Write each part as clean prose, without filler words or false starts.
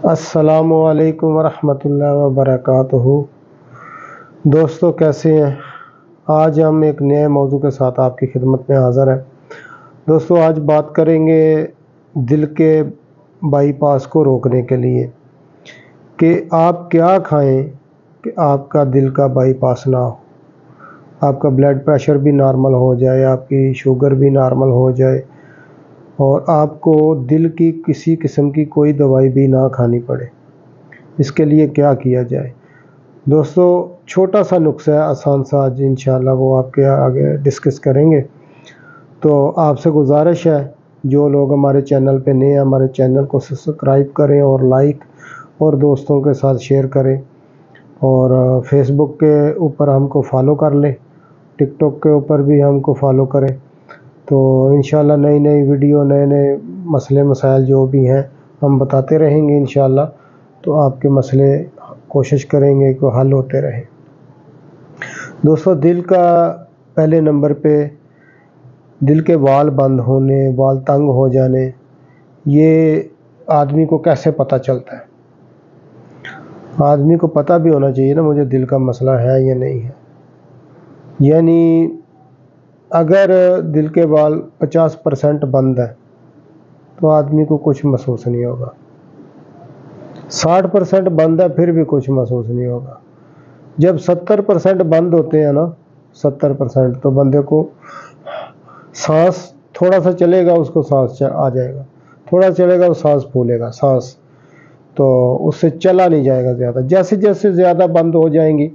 السلام علیکم ورحمۃ اللہ وبرکاتہ۔ دوستو کیسے ہیں؟ آج ہم ایک نئے موضوع کے ساتھ آپ کی خدمت میں حاضر ہیں۔ دوستو آج بات کریں گے دل کے بائی پاس کو روکنے کے لیے کہ آپ کیا کھائیں کہ آپ کا دل کا بائی پاس نہ ہو، آپ کا بلڈ پریشر بھی نارمل ہو جائے، آپ کی شوگر بھی نارمل ہو جائے اور آپ کو دل کی کسی قسم کی کوئی دوائی بھی نہ کھانی پڑے۔ اس کے لیے کیا کیا جائے؟ دوستو چھوٹا سا نسخہ ہے، آسان سا، آج انشاءاللہ وہ آپ کے آگے ڈسکس کریں گے۔ تو آپ سے گزارش ہے جو لوگ ہمارے چینل پہ نئے ہیں ہمارے چینل کو سبسکرائب کریں اور لائک اور دوستوں کے ساتھ شیئر کریں، اور فیس بک کے اوپر ہم کو فالو کر لیں، ٹک ٹاک کے اوپر بھی ہم کو فالو کریں۔ تو انشاءاللہ نئی نئی ویڈیو، نئے نئے مسئلے مسائل جو بھی ہیں ہم بتاتے رہیں گے انشاءاللہ، تو آپ کے مسئلے کوشش کریں گے کہ حل ہوتے رہیں۔ دوستو دل کا پہلے نمبر پہ دل کے وال بند ہونے، وال تنگ ہو جانے، یہ آدمی کو کیسے پتہ چلتا ہے؟ آدمی کو پتہ بھی ہونا چاہیے نا مجھے دل کا مسئلہ ہے یا نہیں ہے۔ یعنی اگر دل کے وال 50% بند ہے تو آدمی کو کچھ محسوس نہیں ہوگا، 60% بند ہے پھر بھی کچھ محسوس نہیں ہوگا۔ جب 70% بند ہوتے ہیں نا، 70% تو بندے کو سانس تھوڑا سا چلے گا، اس کو سانس آ جائے گا، تھوڑا چلے گا وہ سانس پھولے گا، سانس تو اس سے چلا نہیں جائے گا زیادہ۔ جیسے جیسے زیادہ بند ہو جائیں گی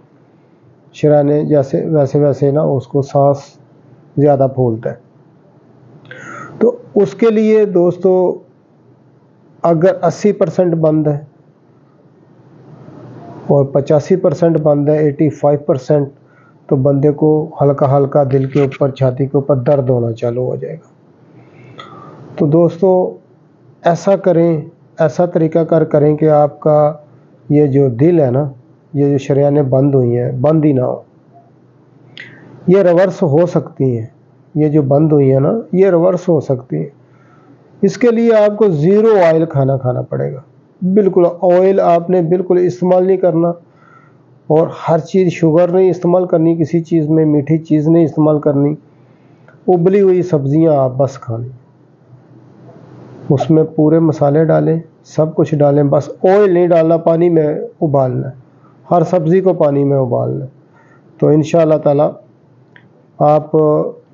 شرائنیں، جیسے ویسے ویسے نا اس کو سانس زیادہ پھولتا ہے۔ تو اس کے لیے دوستو اگر 80% بند ہے اور 85% بند ہے، 85%، تو بندے کو ہلکا ہلکا دل کے اوپر، چھاتی کے اوپر درد ہونا چالو ہو جائے گا۔ تو دوستو ایسا کریں، ایسا طریقہ کار کریں کہ آپ کا یہ جو دل ہے نا، یہ جو شریانیں بند ہوئی ہیں بند ہی نہ ہو۔ یہ ریورس ہو سکتی ہیں، یہ جو بند ہوئی ہیں نا یہ ریورس ہو سکتی ہیں۔ اس کے لیے آپ کو زیرو آئل کھانا پڑے گا۔ بالکل آئل آپ نے بالکل استعمال نہیں کرنا، اور ہر چیز شوگر نہیں استعمال کرنی، کسی چیز میں میٹھی چیز نہیں استعمال کرنی، ابلی ہوئی سبزیاں آپ بس کھانی، اس میں پورے مسالے ڈالیں، سب کچھ ڈالیں، بس آئل نہیں ڈالنا، پانی میں ابالنا ہے، ہر سبزی کو پانی میں ابالنا ہے۔ تو انشاءاللہ تعالی آپ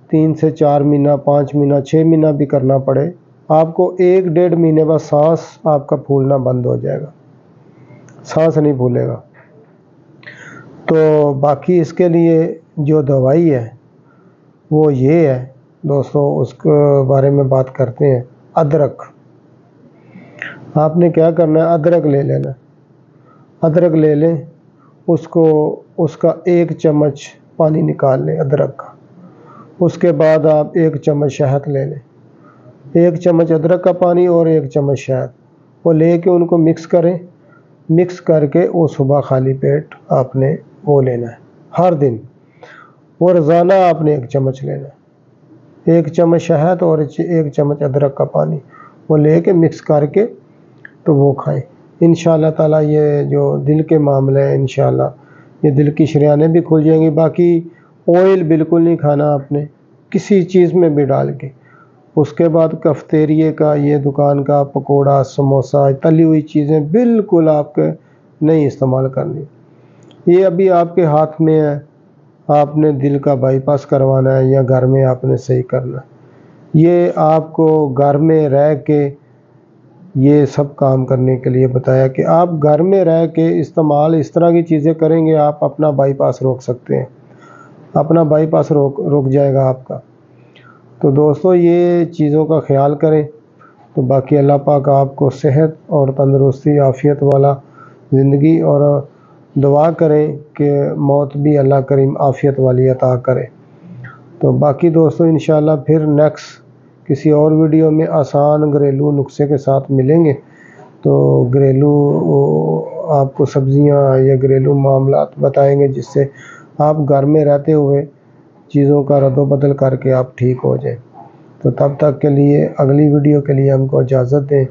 3 سے 4 مہینہ، 5 مہینہ، 6 مہینہ بھی کرنا پڑے، آپ کو 1-1.5 مہینے بعد سانس آپ کا پھولنا بند ہو جائے گا، سانس نہیں پھولے گا۔ تو باقی اس کے لیے جو دوائی ہے وہ یہ ہے دوستو، اس کے بارے میں بات کرتے ہیں۔ ادرک، آپ نے کیا کرنا ہے، ادرک لے لینا، ادرک لے لیں، اس کا 1 چمچ پانی نکال لیں ادرک کا، اس کے بعد آپ 1 چمچ شہد لے لیں، 1 چمچ ادرک کا پانی اور 1 چمچ شہد، وہ لے کے ان کو مکس کریں، مکس کر کے وہ صبح خالی پیٹ آپ نے وہ لینا ہے ہر دن، اور روزانہ آپ نے 1 چمچ لینا ہے، 1 چمچ شہد اور 1 چمچ ادرک کا پانی، وہ لے کے مکس کر کے تو وہ کھائیں۔ انشاءاللہ تعالیٰ یہ جو دل کے معاملے ہیں انشاءاللہ یہ دل کی شریانیں بھی کھل جائیں گی۔ باقی آئل بالکل نہیں کھانا آپ نے کسی چیز میں بھی ڈال کے۔ اس کے بعد کفتیریے کا، یہ دکان کا پکوڑا، سموسہ، تلی ہوئی چیزیں بالکل آپ کے نہیں استعمال کرنی۔ یہ ابھی آپ کے ہاتھ میں ہے، آپ نے دل کا بائی پاس کروانا ہے یا گھر میں آپ نے صحیح کرنا ہے۔ یہ آپ کو گھر میں رہ کے یہ سب کام کرنے کے لیے بتایا کہ آپ گھر میں رہ کے استعمال اس طرح کی چیزیں کریں گے، آپ اپنا بائی پاس روک سکتے ہیں، اپنا بائی پاس رک جائے گا آپ کا۔ تو دوستو یہ چیزوں کا خیال کریں۔ تو باقی اللہ پاک آپ کو صحت اور تندرستی، عافیت والا زندگی، اور دعا کریں کہ موت بھی اللہ کریم عافیت والی عطا کرے۔ تو باقی دوستو انشاءاللہ پھر نیکسٹ کسی اور ویڈیو میں آسان گھریلو نسخے کے ساتھ ملیں گے۔ تو گھریلو آپ کو سبزیاں یا گھریلو معاملات بتائیں گے جس سے آپ گھر میں رہتے ہوئے چیزوں کا رد و بدل کر کے آپ ٹھیک ہو جائیں۔ تو تب تک کے لیے اگلی ویڈیو کے لیے ہم کو اجازت دیں۔